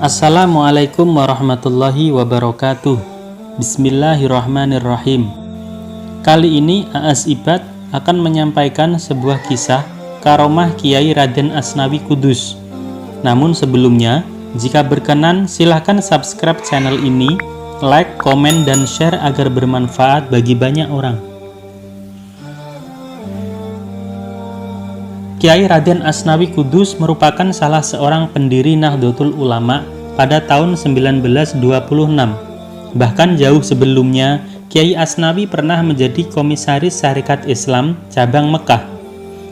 Assalamualaikum warahmatullahi wabarakatuh. Bismillahirrahmanirrahim. Kali ini Aas Ibad akan menyampaikan sebuah kisah karomah Kiai Raden Asnawi Kudus. Namun sebelumnya, jika berkenan silahkan subscribe channel ini, like, komen, dan share agar bermanfaat bagi banyak orang. Kiai Raden Asnawi Kudus merupakan salah seorang pendiri Nahdlatul Ulama pada tahun 1926. Bahkan jauh sebelumnya, Kiai Asnawi pernah menjadi komisaris Syarikat Islam cabang Mekah.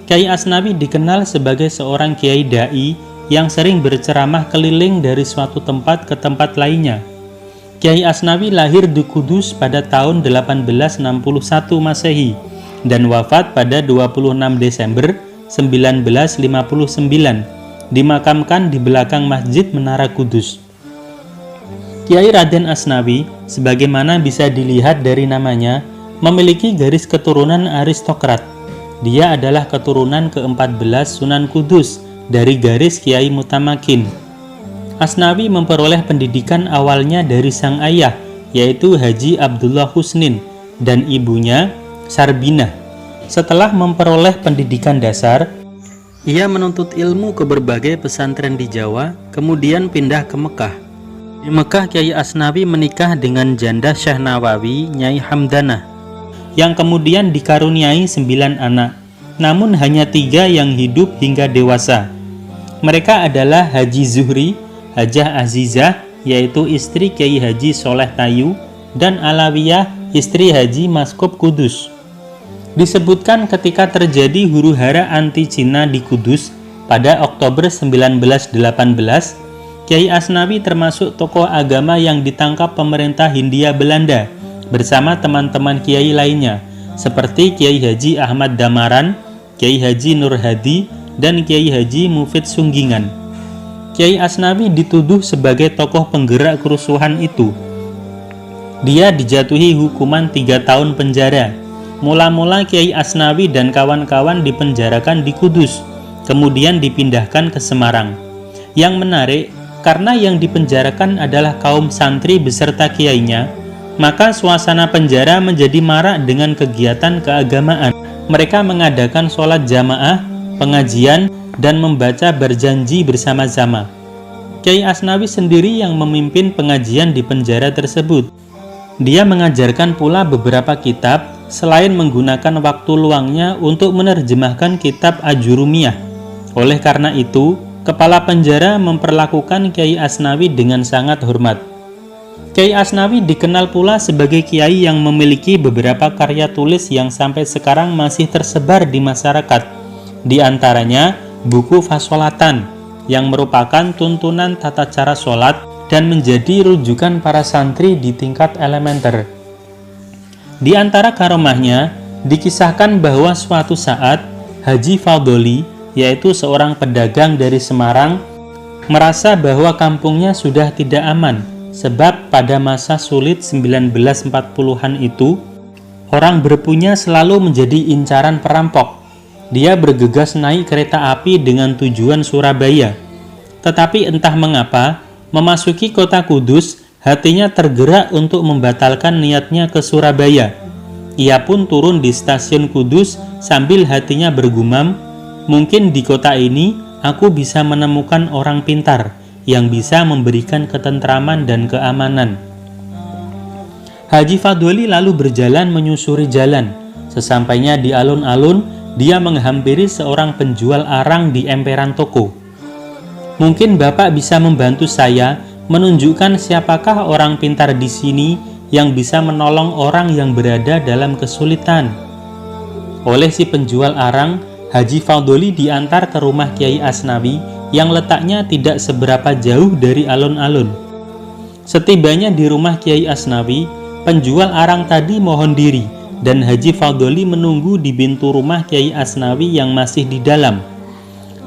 Kiai Asnawi dikenal sebagai seorang kiai dai yang sering berceramah keliling dari suatu tempat ke tempat lainnya. Kiai Asnawi lahir di Kudus pada tahun 1861 Masehi dan wafat pada 26 Desember 1959, dimakamkan di belakang Masjid Menara Kudus. Kiai Raden Asnawi, sebagaimana bisa dilihat dari namanya, memiliki garis keturunan aristokrat. Dia adalah keturunan ke-14 Sunan Kudus dari garis Kiai Mutamakin. Asnawi memperoleh pendidikan awalnya dari sang ayah, yaitu Haji Abdullah Husnin, dan ibunya Sarbinah. Setelah memperoleh pendidikan dasar, ia menuntut ilmu ke berbagai pesantren di Jawa, kemudian pindah ke Mekah. Di Mekah, Kiai Asnawi menikah dengan janda Syekh Nawawi, Nyai Hamdanah, yang kemudian dikaruniai 9 anak, namun hanya 3 yang hidup hingga dewasa. Mereka adalah Haji Zuhri, Hajah Azizah, yaitu istri Kiai Haji Soleh Tayu, dan Alawiyah, istri Haji Maskop Kudus. Disebutkan ketika terjadi huru-hara anti-Cina di Kudus pada Oktober 1918, Kiai Asnawi termasuk tokoh agama yang ditangkap pemerintah Hindia Belanda bersama teman-teman kiai lainnya seperti Kiai Haji Ahmad Damaran, Kiai Haji Nur Hadi, dan Kiai Haji Mufid Sunggingan. Kiai Asnawi dituduh sebagai tokoh penggerak kerusuhan itu. Dia dijatuhi hukuman 3 tahun penjara. Mula-mula Kiai Asnawi dan kawan-kawan dipenjarakan di Kudus, kemudian dipindahkan ke Semarang. Yang menarik, karena yang dipenjarakan adalah kaum santri beserta kiainya, maka suasana penjara menjadi marak dengan kegiatan keagamaan. Mereka mengadakan sholat jamaah, pengajian, dan membaca berjanji bersama-sama. Kiai Asnawi sendiri yang memimpin pengajian di penjara tersebut. Dia mengajarkan pula beberapa kitab, selain menggunakan waktu luangnya untuk menerjemahkan kitab Ajurumiyah. Oleh karena itu, kepala penjara memperlakukan Kiai Asnawi dengan sangat hormat. Kiai Asnawi dikenal pula sebagai kiai yang memiliki beberapa karya tulis yang sampai sekarang masih tersebar di masyarakat. Di antaranya, buku Fasolatan, yang merupakan tuntunan tata cara sholat dan menjadi rujukan para santri di tingkat elementer. Di antara karomahnya, dikisahkan bahwa suatu saat Haji Fadoli, yaitu seorang pedagang dari Semarang, merasa bahwa kampungnya sudah tidak aman, sebab pada masa sulit 1940-an itu, orang berpunya selalu menjadi incaran perampok. Dia bergegas naik kereta api dengan tujuan Surabaya. Tetapi entah mengapa, memasuki kota Kudus, hatinya tergerak untuk membatalkan niatnya ke Surabaya. Ia pun turun di stasiun Kudus sambil hatinya bergumam, mungkin di kota ini aku bisa menemukan orang pintar yang bisa memberikan ketentraman dan keamanan. Haji Fadoli lalu berjalan menyusuri jalan. Sesampainya di alun-alun, dia menghampiri seorang penjual arang di emperan toko. Mungkin Bapak bisa membantu saya menunjukkan siapakah orang pintar di sini yang bisa menolong orang yang berada dalam kesulitan. Oleh si penjual arang, Haji Fadoli diantar ke rumah Kiai Asnawi yang letaknya tidak seberapa jauh dari alun-alun. Setibanya di rumah Kiai Asnawi, penjual arang tadi mohon diri dan Haji Fadoli menunggu di pintu rumah Kiai Asnawi yang masih di dalam.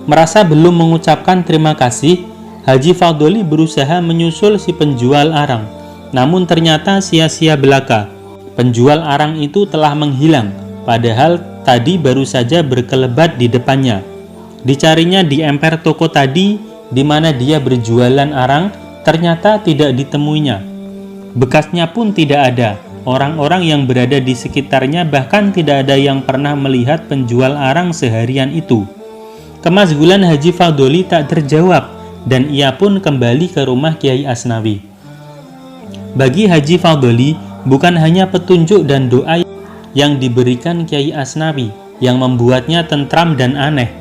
Merasa belum mengucapkan terima kasih, Haji Fadoli berusaha menyusul si penjual arang, namun ternyata sia-sia belaka. Penjual arang itu telah menghilang, padahal tadi baru saja berkelebat di depannya. Dicarinya di emper toko tadi, di mana dia berjualan arang, ternyata tidak ditemuinya. Bekasnya pun tidak ada. Orang-orang yang berada di sekitarnya bahkan tidak ada yang pernah melihat penjual arang seharian itu. Kemasgulan Haji Fadoli tak terjawab dan ia pun kembali ke rumah Kiai Asnawi. Bagi Haji Fadoli, bukan hanya petunjuk dan doa yang diberikan Kiai Asnawi yang membuatnya tentram dan aneh.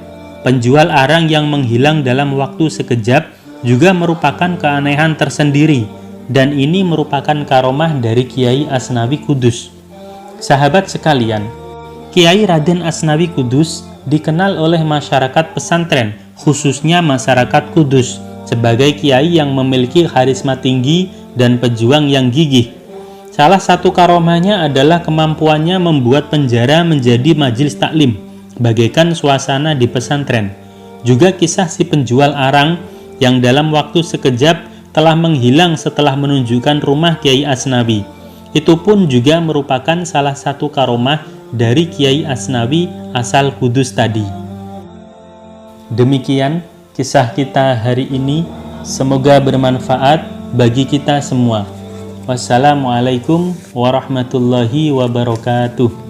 Penjual arang yang menghilang dalam waktu sekejap juga merupakan keanehan tersendiri, dan ini merupakan karomah dari Kiai Asnawi Kudus. Sahabat sekalian, Kiai Raden Asnawi Kudus dikenal oleh masyarakat pesantren, khususnya masyarakat Kudus, sebagai kiai yang memiliki karisma tinggi dan pejuang yang gigih. Salah satu karomahnya adalah kemampuannya membuat penjara menjadi majelis taklim, bagaikan suasana di pesantren. Juga kisah si penjual arang yang dalam waktu sekejap telah menghilang setelah menunjukkan rumah Kiai Asnawi. Itu pun juga merupakan salah satu karomah dari Kiai Asnawi asal Kudus tadi. Demikian kisah kita hari ini. Semoga bermanfaat bagi kita semua. Wassalamualaikum warahmatullahi wabarakatuh.